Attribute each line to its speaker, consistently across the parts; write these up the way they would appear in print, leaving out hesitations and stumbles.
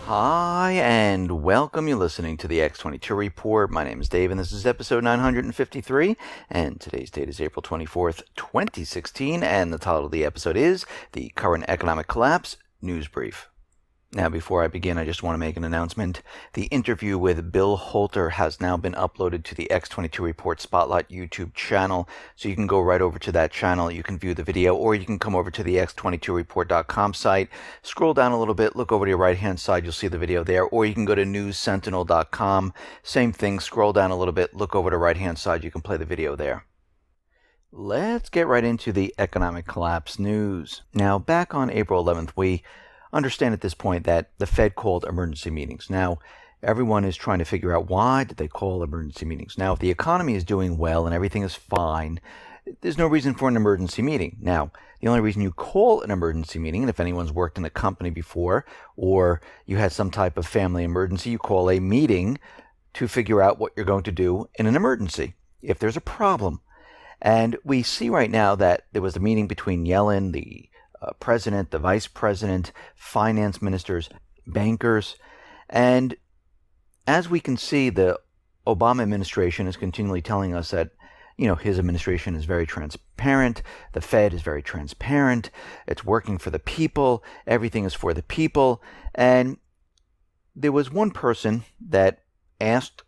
Speaker 1: Hi, and welcome. You're listening to the X22 Report. My name is Dave, and this is episode 953, and today's date is April 24th, 2016, and the title of the episode is The Current Economic Collapse News Brief. Now, before I begin, I just want to make an announcement. The interview with Bill Holter has now been uploaded to the X22 Report Spotlight YouTube channel, so you can go right over to that channel. You can view the video, or you can come over to the x22report.com site, scroll down a little bit, look over to your right-hand side, you'll see the video there, or you can go to newssentinel.com. Same thing, scroll down a little bit, look over to the right-hand side, you can play the video there. Let's get right into the economic collapse news. Now, back on April 11th, we understand at this point that the Fed called emergency meetings. Now, everyone is trying to figure out why did they call emergency meetings. Now, if the economy is doing well and everything is fine, there's no reason for an emergency meeting. Now, the only reason you call an emergency meeting, and if anyone's worked in a company before, or you had some type of family emergency, you call a meeting to figure out what you're going to do in an emergency, if there's a problem. And we see right now that there was a meeting between Yellen, the president, the vice president, finance ministers, bankers, and as we can see, the Obama administration is continually telling us that, his administration is very transparent, the Fed is very transparent, it's working for the people, everything is for the people, and there was one person that asked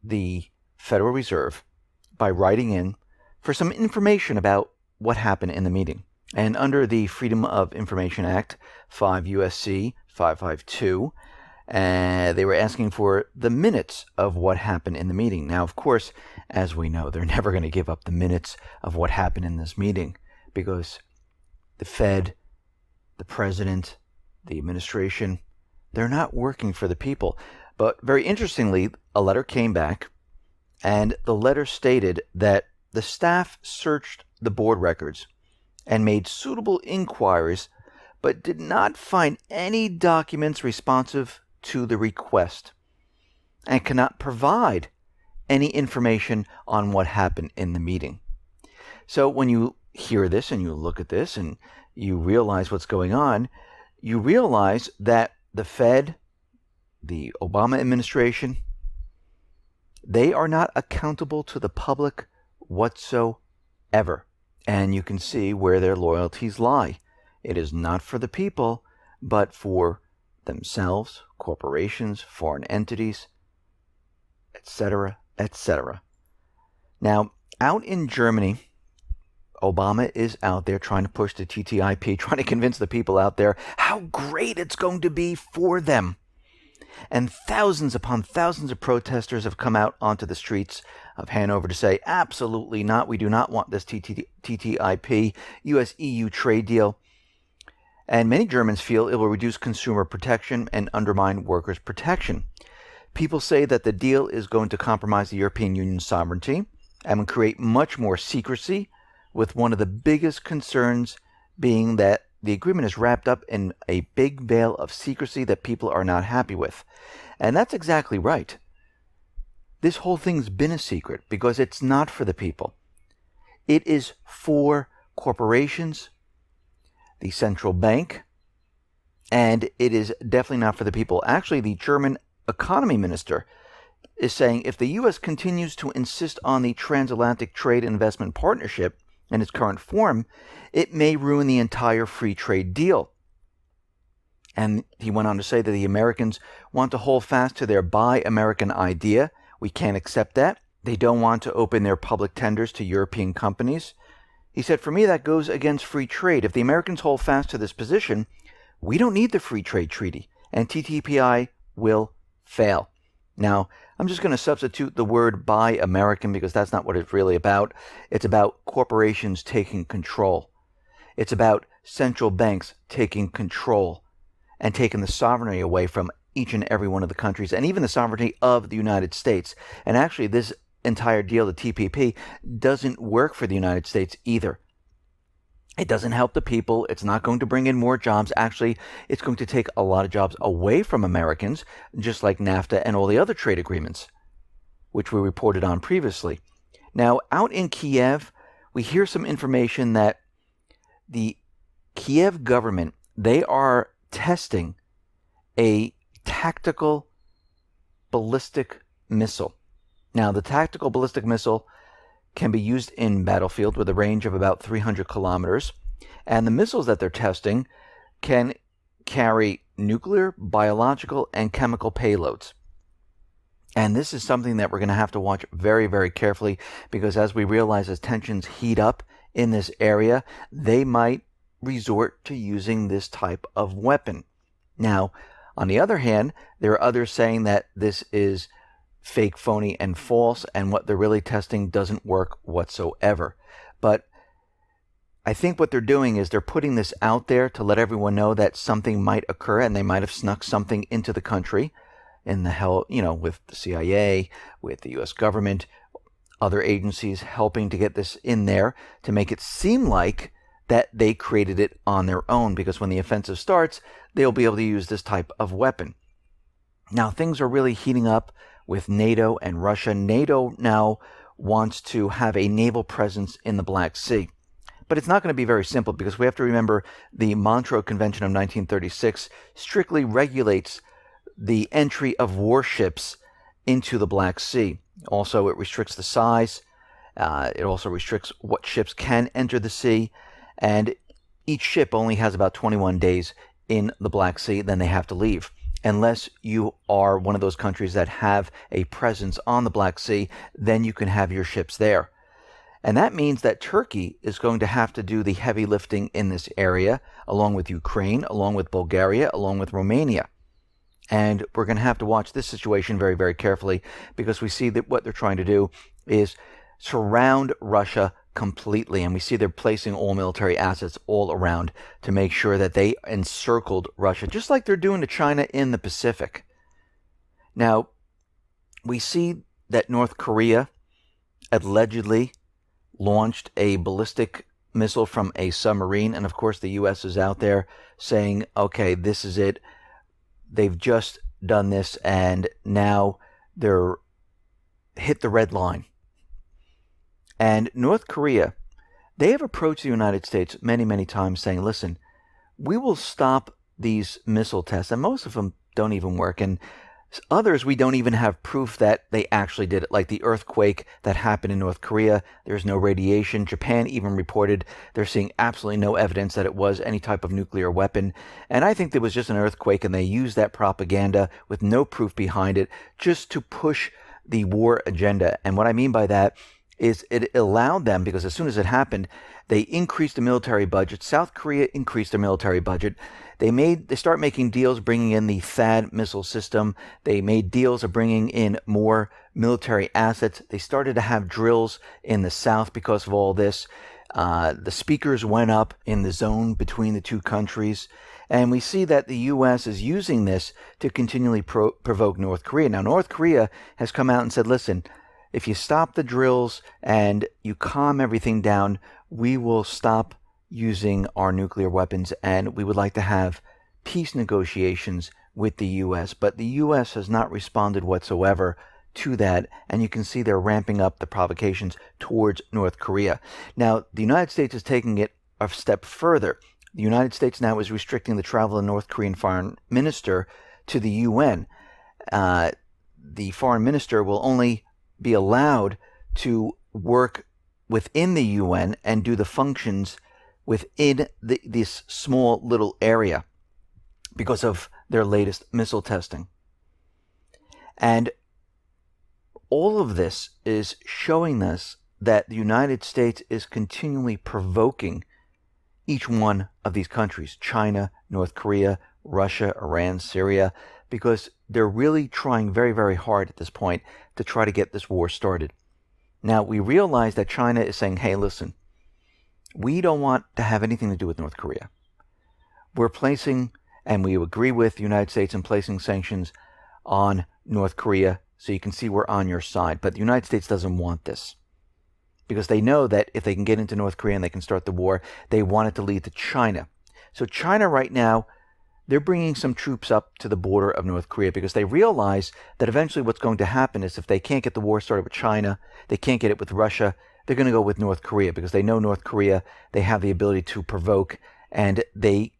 Speaker 1: the Federal Reserve by writing in for some information about what happened in the meeting. And under the Freedom of Information Act, 5 U.S.C. 552, they were asking for the minutes of what happened in the meeting. Now, of course, as we know, they're never going to give up the minutes of what happened in this meeting because the Fed, the president, the administration, they're not working for the people. But very interestingly, a letter came back, and the letter stated that the staff searched the board records and made suitable inquiries, but did not find any documents responsive to the request, and cannot provide any information on what happened in the meeting. So when you hear this and you look at this and you realize what's going on, you realize that the Fed, the Obama administration, they are not accountable to the public whatsoever. And you can see where their loyalties lie. It is not for the people, but for themselves, corporations, foreign entities, etc., etc. Now, out in Germany, Obama is out there trying to push the TTIP, trying to convince the people out there how great it's going to be for them. And thousands upon thousands of protesters have come out onto the streets of Hanover to say, absolutely not, we do not want this TTIP, US-EU trade deal. And many Germans feel it will reduce consumer protection and undermine workers' protection. People say that the deal is going to compromise the European Union's sovereignty and will create much more secrecy, with one of the biggest concerns being that the agreement is wrapped up in a big veil of secrecy that people are not happy with. And that's exactly right. This whole thing's been a secret because it's not for the people. It is for corporations, the central bank, and it is definitely not for the people. Actually, the German economy minister is saying if the U.S. continues to insist on the transatlantic trade and investment partnership in its current form, it may ruin the entire free trade deal. And he went on to say that the Americans want to hold fast to their Buy American idea. We can't accept that. They don't want to open their public tenders to European companies. He said, for me, that goes against free trade. If the Americans hold fast to this position, we don't need the free trade treaty, and TTIP will fail. Now, I'm just going to substitute the word Buy American because that's not what it's really about. It's about corporations taking control. It's about central banks taking control and taking the sovereignty away from each and every one of the countries, and even the sovereignty of the United States. And actually, this entire deal, the TPP, doesn't work for the United States either. It doesn't help the people. It's not going to bring in more jobs. Actually, it's going to take a lot of jobs away from Americans, just like NAFTA and all the other trade agreements, which we reported on previously. Now, out in Kiev, we hear some information that the Kiev government, they are testing a tactical ballistic missile. Now, the tactical ballistic missile can be used in battlefield with a range of about 300 kilometers. And the missiles that they're testing can carry nuclear, biological, and chemical payloads. And this is something that we're going to have to watch very, very carefully, because as we realize, as tensions heat up in this area, they might resort to using this type of weapon. Now, on the other hand, there are others saying that this is fake, phony, and false, and what they're really testing doesn't work whatsoever. But I think what they're doing is they're putting this out there to let everyone know that something might occur, and they might have snuck something into the country with the CIA, with the U.S. government, other agencies helping to get this in there to make it seem like that they created it on their own, because when the offensive starts, they'll be able to use this type of weapon. Now, things are really heating up with NATO and Russia. NATO now wants to have a naval presence in the Black Sea. But it's not going to be very simple, because we have to remember the Montreux Convention of 1936 strictly regulates the entry of warships into the Black Sea. Also, it restricts the size. It also restricts what ships can enter the sea. And each ship only has about 21 days in the Black Sea, then they have to leave. Unless you are one of those countries that have a presence on the Black Sea, then you can have your ships there. And that means that Turkey is going to have to do the heavy lifting in this area, along with Ukraine, along with Bulgaria, along with Romania. And we're going to have to watch this situation very, very carefully, because we see that what they're trying to do is surround Russia completely. And we see they're placing all military assets all around to make sure that they encircled Russia, just like they're doing to China in the Pacific. Now, we see that North Korea allegedly launched a ballistic missile from a submarine. And of course, the U.S. is out there saying, okay, this is it. They've just done this, and now they're hit the red line. And North Korea, they have approached the United States many, many times saying, listen, we will stop these missile tests. And most of them don't even work. And others, we don't even have proof that they actually did it. Like the earthquake that happened in North Korea, there's no radiation. Japan even reported they're seeing absolutely no evidence that it was any type of nuclear weapon. And I think there was just an earthquake, and they used that propaganda with no proof behind it just to push the war agenda. And what I mean by that is it allowed them, because as soon as it happened, they increased the military budget. South Korea increased their military budget. They start making deals, bringing in the THAAD missile system. They made deals of bringing in more military assets. They started to have drills in the South because of all this. The speakers went up in the zone between the two countries. And we see that the U.S. is using this to continually provoke North Korea. Now, North Korea has come out and said, listen, if you stop the drills and you calm everything down, we will stop using our nuclear weapons, and we would like to have peace negotiations with the U.S. But the U.S. has not responded whatsoever to that, and you can see they're ramping up the provocations towards North Korea. Now, the United States is taking it a step further. The United States now is restricting the travel of the North Korean foreign minister to the UN. The foreign minister will only be allowed to work within the UN and do the functions within this small little area because of their latest missile testing. And all of this is showing us that the United States is continually provoking each one of these countries, China, North Korea, Russia, Iran, Syria, because they're really trying very, very hard at this point to try to get this war started. Now, we realize that China is saying, hey, listen, we don't want to have anything to do with North Korea. We're placing, and we agree with the United States in placing sanctions on North Korea, so you can see we're on your side. But the United States doesn't want this, because they know that if they can get into North Korea and they can start the war, they want it to lead to China. So China right now, they're bringing some troops up to the border of North Korea because they realize that eventually what's going to happen is if they can't get the war started with China, they can't get it with Russia, they're going to go with North Korea because they know North Korea, they have the ability to provoke, and they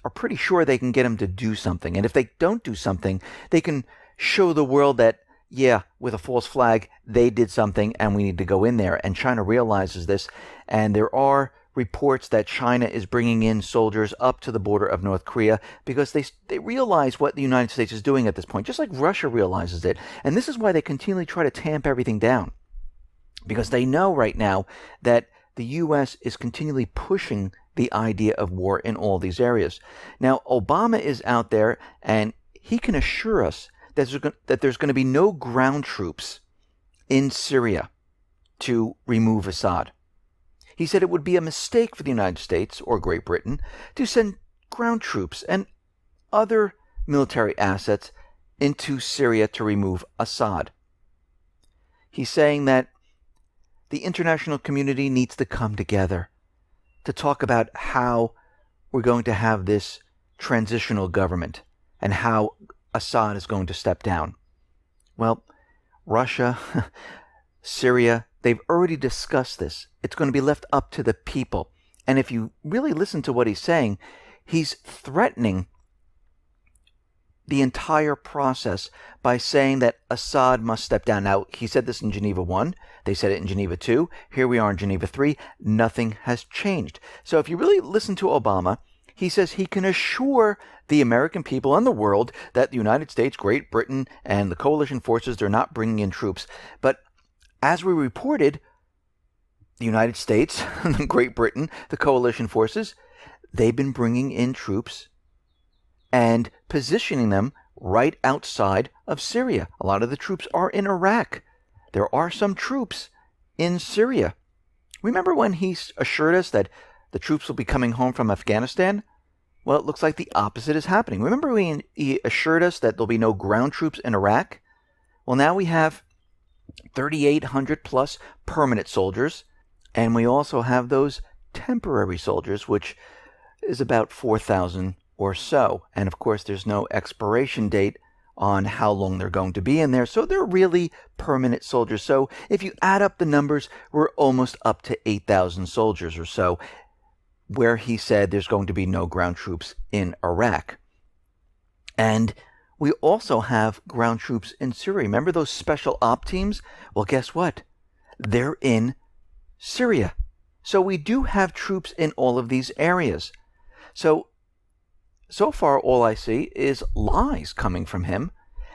Speaker 1: are pretty sure they can get him to do something. And if they don't do something, they can show the world that, yeah, with a false flag, they did something and we need to go in there. And China realizes this. And there are reports that China is bringing in soldiers up to the border of North Korea because they realize what the United States is doing at this point, just like Russia realizes it. And this is why they continually try to tamp everything down, because they know right now that the U.S. is continually pushing the idea of war in all these areas. Now, Obama is out there, and he can assure us that there's going to be no ground troops in Syria to remove Assad. He said it would be a mistake for the United States or Great Britain to send ground troops and other military assets into Syria to remove Assad. He's saying that the international community needs to come together to talk about how we're going to have this transitional government and how Assad is going to step down. Well, Russia, Syria, they've already discussed this. It's going to be left up to the people. And if you really listen to what he's saying, he's threatening the entire process by saying that Assad must step down. Now, he said this in Geneva 1. They said it in Geneva 2. Here we are in Geneva 3. Nothing has changed. So if you really listen to Obama, he says he can assure the American people and the world that the United States, Great Britain, and the coalition forces, they're not bringing in troops. But as we reported, the United States, Great Britain, the coalition forces, they've been bringing in troops and positioning them right outside of Syria. A lot of the troops are in Iraq. There are some troops in Syria. Remember when he assured us that the troops will be coming home from Afghanistan? Well, it looks like the opposite is happening. Remember when he assured us that there'll be no ground troops in Iraq? Well, now we have 3,800 plus permanent soldiers, and we also have those temporary soldiers, which is about 4,000 or so. And of course, there's no expiration date on how long they're going to be in there. So they're really permanent soldiers. So if you add up the numbers, we're almost up to 8,000 soldiers or so, where he said there's going to be no ground troops in Iraq. And we also have ground troops in Syria. Remember those special op teams? Well, guess what? They're in Syria. So we do have troops in all of these areas. So far, all I see is lies coming from him.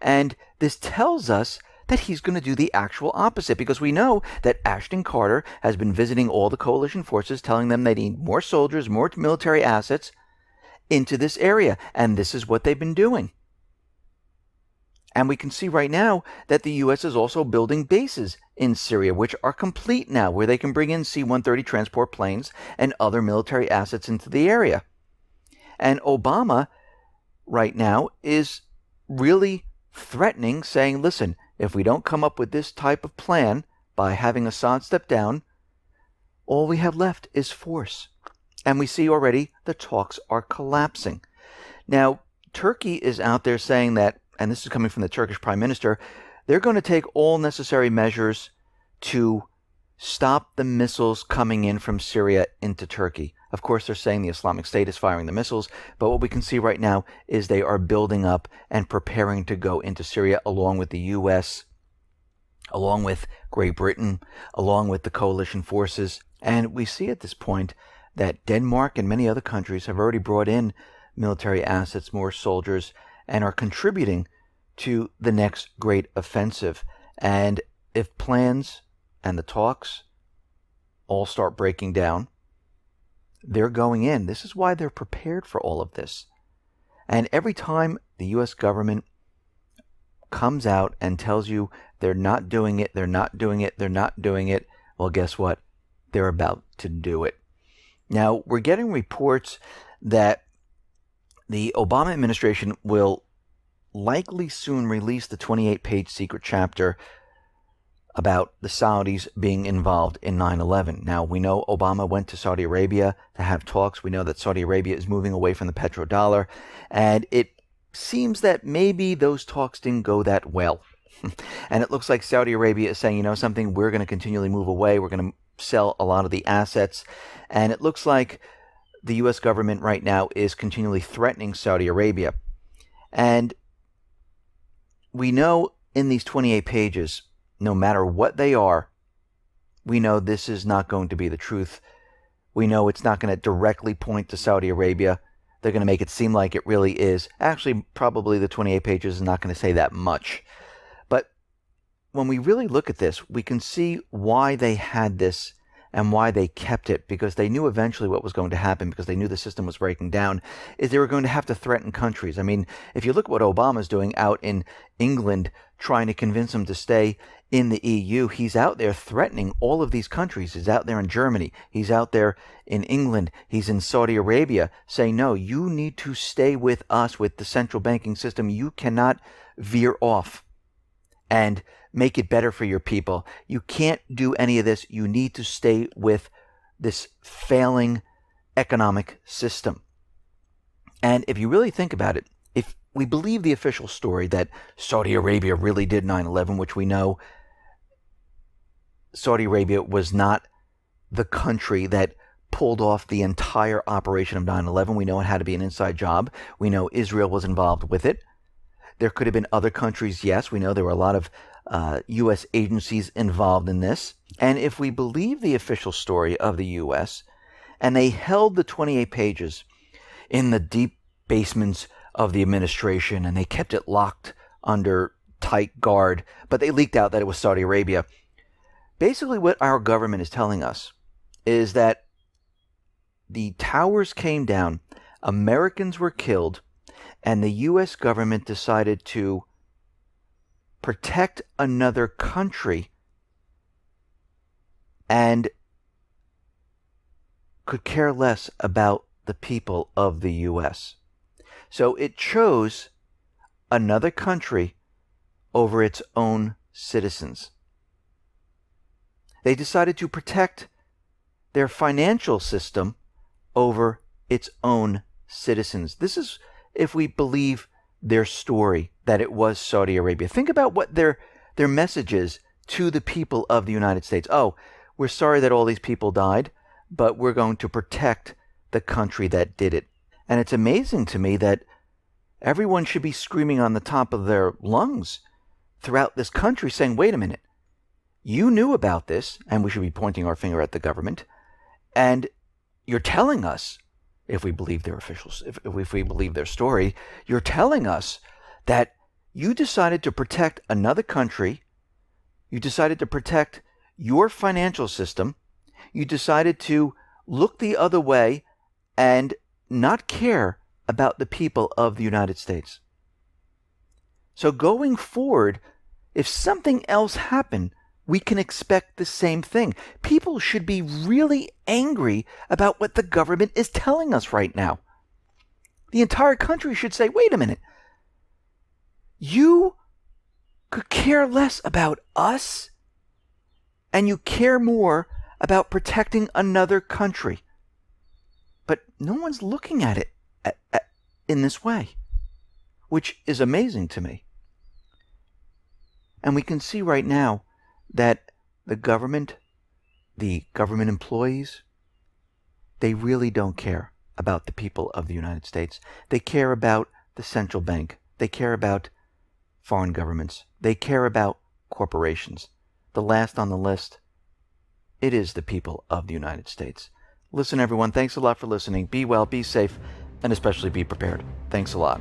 Speaker 1: And this tells us that he's going to do the actual opposite, because we know that Ashton Carter has been visiting all the coalition forces, telling them they need more soldiers, more military assets into this area. And this is what they've been doing. And we can see right now that the U.S. is also building bases in Syria, which are complete now, where they can bring in C-130 transport planes and other military assets into the area. And Obama right now is really threatening, saying, listen, if we don't come up with this type of plan by having Assad step down, all we have left is force. And we see already the talks are collapsing. Now, Turkey is out there saying that, and this is coming from the Turkish Prime Minister, they're going to take all necessary measures to stop the missiles coming in from Syria into Turkey. Of course, they're saying the Islamic State is firing the missiles, but what we can see right now is they are building up and preparing to go into Syria along with the U.S., along with Great Britain, along with the coalition forces. And we see at this point that Denmark and many other countries have already brought in military assets, more soldiers, and are contributing to the next great offensive. And if plans and the talks all start breaking down, they're going in. This is why they're prepared for all of this. And every time the U.S. government comes out and tells you they're not doing it, they're not doing it, they're not doing it, well, guess what? They're about to do it. Now, we're getting reports that the Obama administration will likely soon release the 28-page secret chapter about the Saudis being involved in 9/11. Now, we know Obama went to Saudi Arabia to have talks. We know that Saudi Arabia is moving away from the petrodollar. And it seems that maybe those talks didn't go that well. And it looks like Saudi Arabia is saying, you know something, we're going to continually move away. We're going to sell a lot of the assets. And it looks like the U.S. government right now is continually threatening Saudi Arabia. And we know in these 28 pages, no matter what they are, we know this is not going to be the truth. We know it's not going to directly point to Saudi Arabia. They're going to make it seem like it really is. Actually, probably the 28 pages is not going to say that much. But when we really look at this, we can see why they had this and why they kept it, because they knew eventually what was going to happen, because they knew the system was breaking down, is they were going to have to threaten countries. I mean, if you look at what Obama's doing out in England, trying to convince them to stay in the EU, he's out there threatening all of these countries. He's out there in Germany. He's out there in England. He's in Saudi Arabia saying, no, you need to stay with us, with the central banking system. You cannot veer off and make it better for your people. You can't do any of this. You need to stay with this failing economic system. And if you really think about it, if we believe the official story that Saudi Arabia really did 9/11, which we know Saudi Arabia was not the country that pulled off the entire operation of 9/11. We know it had to be an inside job. We know Israel was involved with it. There could have been other countries, yes. We know there were a lot of U.S. agencies involved in this. And if we believe the official story of the U.S., and they held the 28 pages in the deep basements of the administration, and they kept it locked under tight guard, but they leaked out that it was Saudi Arabia. Basically, what our government is telling us is that the towers came down, Americans were killed, and the U.S. government decided to protect another country and could care less about the people of the U.S. So it chose another country over its own citizens. They decided to protect their financial system over its own citizens. This is if we believe their story that it was Saudi Arabia. Think about what their message is to the people of the United States. Oh, we're sorry that all these people died, but we're going to protect the country that did it. And it's amazing to me that everyone should be screaming on the top of their lungs throughout this country saying, wait a minute, you knew about this, and we should be pointing our finger at the government, and you're telling us, if we believe their officials, if we believe their story, you're telling us that you decided to protect another country, you decided to protect your financial system, you decided to look the other way and not care about the people of the United States. So going forward, if something else happened, we can expect the same thing. People should be really angry about what the government is telling us right now. The entire country should say, wait a minute, you could care less about us and you care more about protecting another country. But no one's looking at it in this way, which is amazing to me. And we can see right now that the government employees, they really don't care about the people of the United States. They care about the central bank. They care about foreign governments. They care about corporations. The last on the list, it is the people of the United States. Listen, everyone, thanks a lot for listening. Be well, be safe, and especially be prepared. Thanks a lot.